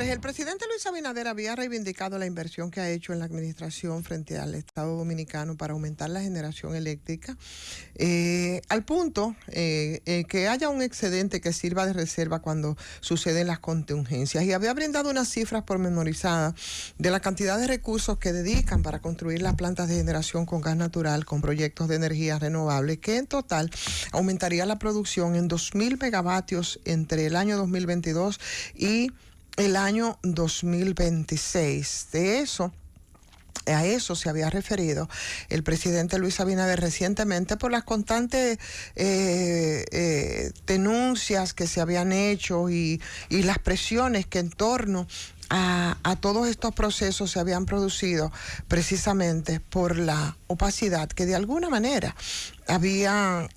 Pues el presidente Luis Abinader había reivindicado la inversión que ha hecho en la administración frente al Estado Dominicano para aumentar la generación eléctrica, al punto que haya un excedente que sirva de reserva cuando suceden las contingencias. Y había brindado unas cifras pormenorizadas de la cantidad de recursos que dedican para construir las plantas de generación con gas natural, con proyectos de energía renovable, que en total aumentaría la producción en 2.000 megavatios entre el año 2022 y el año 2026. A eso se había referido el presidente Luis Abinader recientemente por las constantes denuncias que se habían hecho y las presiones que en torno a todos estos procesos se habían producido precisamente por la opacidad que de alguna manera había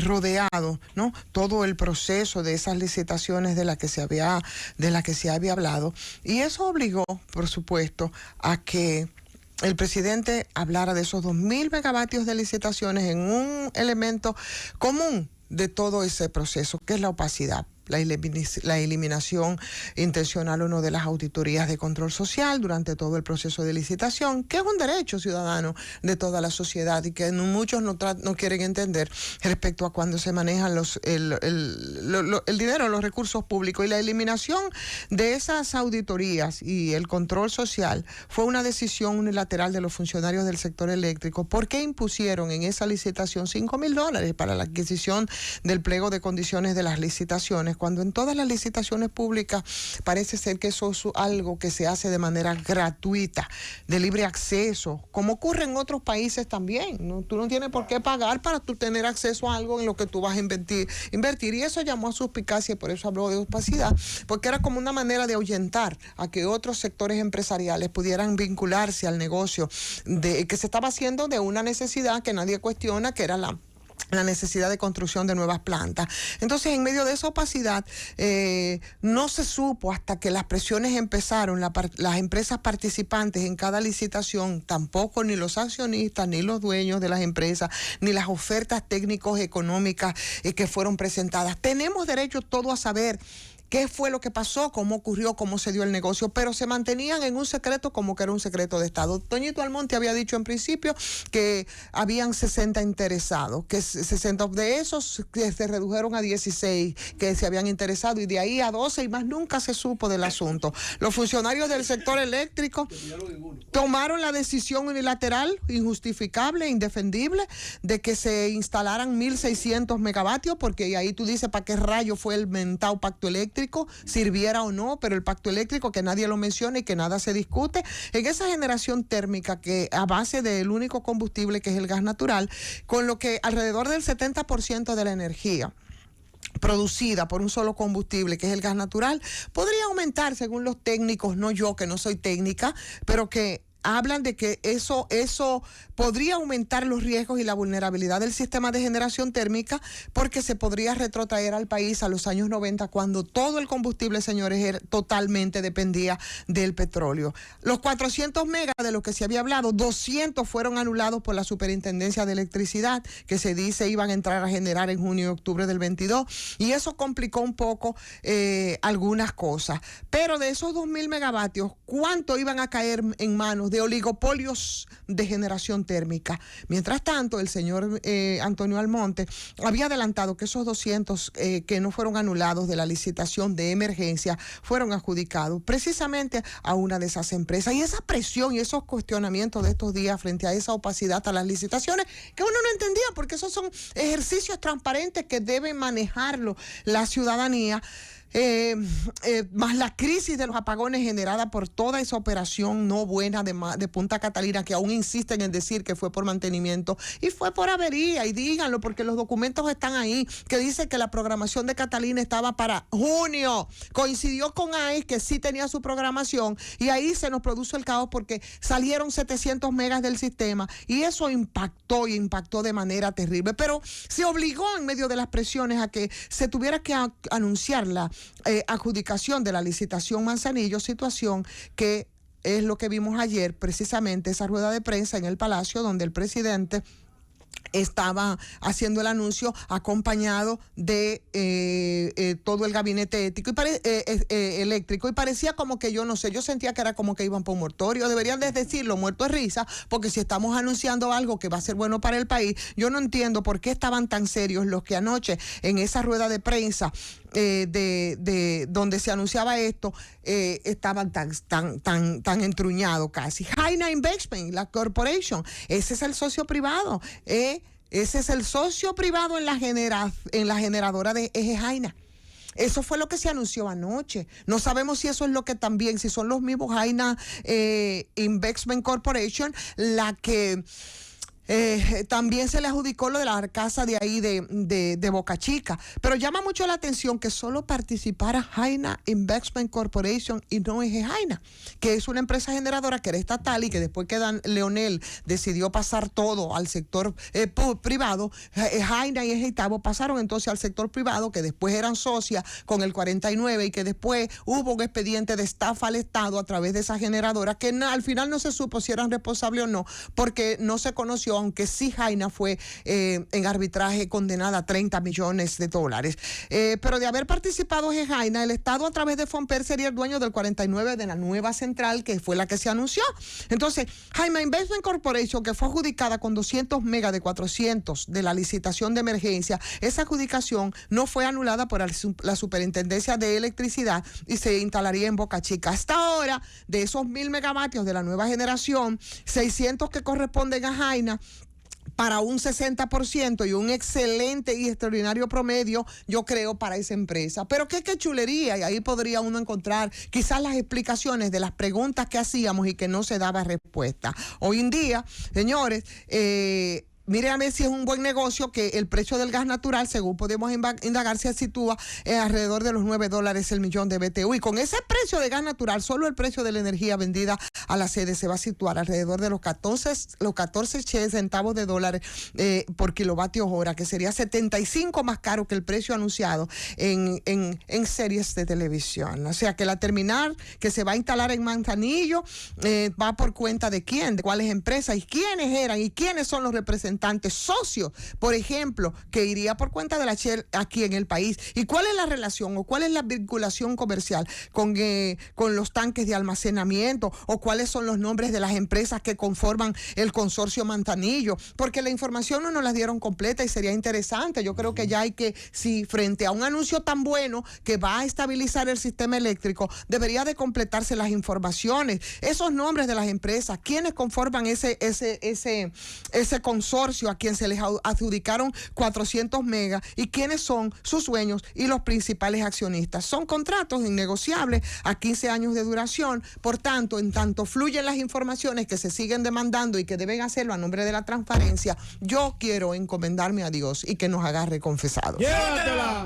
rodeado, ¿no?, todo el proceso de esas licitaciones de la que se había hablado, y eso obligó, por supuesto, a que el presidente hablara de esos 2.000 megavatios de licitaciones en un elemento común de todo ese proceso, que es la opacidad. La eliminación intencional o no de las auditorías de control social durante todo el proceso de licitación, que es un derecho ciudadano de toda la sociedad y que muchos no quieren entender respecto a cuando se manejan el dinero, los recursos públicos. Y la eliminación de esas auditorías y el control social fue una decisión unilateral de los funcionarios del sector eléctrico, porque impusieron en esa licitación $5.000 para la adquisición del pliego de condiciones de las licitaciones, cuando en todas las licitaciones públicas parece ser que eso es algo que se hace de manera gratuita, de libre acceso, como ocurre en otros países también, ¿no? Tú no tienes por qué pagar para tú tener acceso a algo en lo que tú vas a invertir, y eso llamó a suspicacia, y por eso habló de opacidad, porque era como una manera de ahuyentar a que otros sectores empresariales pudieran vincularse al negocio que se estaba haciendo de una necesidad que nadie cuestiona, que era la necesidad de construcción de nuevas plantas. Entonces, en medio de esa opacidad, no se supo hasta que las presiones empezaron, las empresas participantes en cada licitación, tampoco ni los accionistas, ni los dueños de las empresas, ni las ofertas técnicos económicas que fueron presentadas. Tenemos derecho todo a saber qué fue lo que pasó, cómo ocurrió, cómo se dio el negocio, pero se mantenían en un secreto como que era un secreto de Estado. Toñito Almonte había dicho en principio que habían 60 interesados, que 60 de esos que se redujeron a 16 que se habían interesado, y de ahí a 12 y más nunca se supo del asunto. Los funcionarios del sector eléctrico tomaron la decisión unilateral, injustificable, indefendible, de que se instalaran 1.600 megavatios, porque ahí tú dices para qué rayo fue el mentado pacto eléctrico, sirviera o no, pero el pacto eléctrico que nadie lo menciona y que nada se discute, en esa generación térmica que a base del único combustible que es el gas natural, con lo que alrededor del 70% de la energía producida por un solo combustible, que es el gas natural, podría aumentar, según los técnicos, no yo que no soy técnica, pero que hablan de que eso podría aumentar los riesgos y la vulnerabilidad del sistema de generación térmica, porque se podría retrotraer al país a los años 90, cuando todo el combustible, señores, totalmente dependía del petróleo. Los 400 megas de los que se había hablado, 200 fueron anulados por la Superintendencia de Electricidad, que se dice iban a entrar a generar en junio y octubre del 22, y eso complicó un poco algunas cosas. Pero de esos 2.000 megavatios, ¿cuánto iban a caer en manos de oligopolios de generación térmica? Mientras tanto, el señor Antonio Almonte había adelantado que esos 200 que no fueron anulados de la licitación de emergencia fueron adjudicados precisamente a una de esas empresas. Y esa presión y esos cuestionamientos de estos días frente a esa opacidad a las licitaciones, que uno no entendía, porque esos son ejercicios transparentes que debe manejarlo la ciudadanía. Más la crisis de los apagones generada por toda esa operación no buena de Punta Catalina, que aún insisten en decir que fue por mantenimiento y fue por avería, y díganlo porque los documentos están ahí, que dice que la programación de Catalina estaba para junio, coincidió con AIS, que sí tenía su programación, y ahí se nos produjo el caos porque salieron 700 megas del sistema, y eso impactó de manera terrible, pero se obligó en medio de las presiones a que se tuviera que anunciar la adjudicación de la licitación Manzanillo, situación que es lo que vimos ayer, precisamente esa rueda de prensa en el Palacio, donde el presidente estaba haciendo el anuncio acompañado de todo el gabinete ético eléctrico, y parecía como que yo no sé, yo sentía que era como que iban por un mortorio. Deberían de decirlo muerto de risa, porque si estamos anunciando algo que va a ser bueno para el país, yo no entiendo por qué estaban tan serios los que anoche en esa rueda de prensa de donde se anunciaba esto, estaban tan entruñados casi. Haina Investment, la corporation, ese es el socio privado, ese es el socio privado en la generadora de Eje Haina. Eso fue lo que se anunció anoche. No sabemos si eso es lo que también, si son los mismos Haina Investment Corporation, la que también se le adjudicó lo de la casa de ahí de Boca Chica. Pero llama mucho la atención que solo participara Haina Investment Corporation y no Eje Haina, que es una empresa generadora que era estatal y que después que Leonel decidió pasar todo al sector privado, Haina y Eje Itabo pasaron entonces al sector privado, que después eran socias con el 49 y que después hubo un expediente de estafa al Estado a través de esa generadora que al final no se supo si eran responsables o no, porque no se conoció, aunque sí Haina fue en arbitraje condenada a $30 millones. Pero de haber participado en Haina, el Estado a través de Fomper sería el dueño del 49 de la nueva central, que fue la que se anunció. Entonces, Haina Investment Corporation, que fue adjudicada con 200 megas de 400 de la licitación de emergencia, esa adjudicación no fue anulada por la Superintendencia de Electricidad y se instalaría en Boca Chica. Hasta ahora, de esos 1000 megavatios de la nueva generación, 600 que corresponden a Haina, para un 60% y un excelente y extraordinario promedio, yo creo, para esa empresa. Pero qué chulería, y ahí podría uno encontrar quizás las explicaciones de las preguntas que hacíamos y que no se daba respuesta. Hoy en día, señores, miren a ver si es un buen negocio que el precio del gas natural, según podemos indagar, se sitúa alrededor de los $9 el millón de BTU. Y con ese precio de gas natural, solo el precio de la energía vendida a la sede se va a situar alrededor de los 14 centavos de dólares por kilovatio hora, que sería 75 más caro que el precio anunciado en series de televisión. O sea que la terminal que se va a instalar en Manzanillo va por cuenta de quién, de cuáles empresas y quiénes eran y quiénes son los representantes socios, por ejemplo, que iría por cuenta de la Shell aquí en el país. ¿Y cuál es la relación o cuál es la vinculación comercial con los tanques de almacenamiento, o cuáles son los nombres de las empresas que conforman el consorcio Manzanillo? Porque la información no nos la dieron completa y sería interesante. Yo creo que ya hay que, si frente a un anuncio tan bueno que va a estabilizar el sistema eléctrico, debería de completarse las informaciones, esos nombres de las empresas, quiénes conforman ese consorcio a quien se les adjudicaron 400 megas y quiénes son sus dueños y los principales accionistas. Son contratos innegociables a 15 años de duración. Por tanto, en tanto fluyen las informaciones que se siguen demandando y que deben hacerlo a nombre de la transparencia, yo quiero encomendarme a Dios y que nos agarre confesados. ¡Llévatela!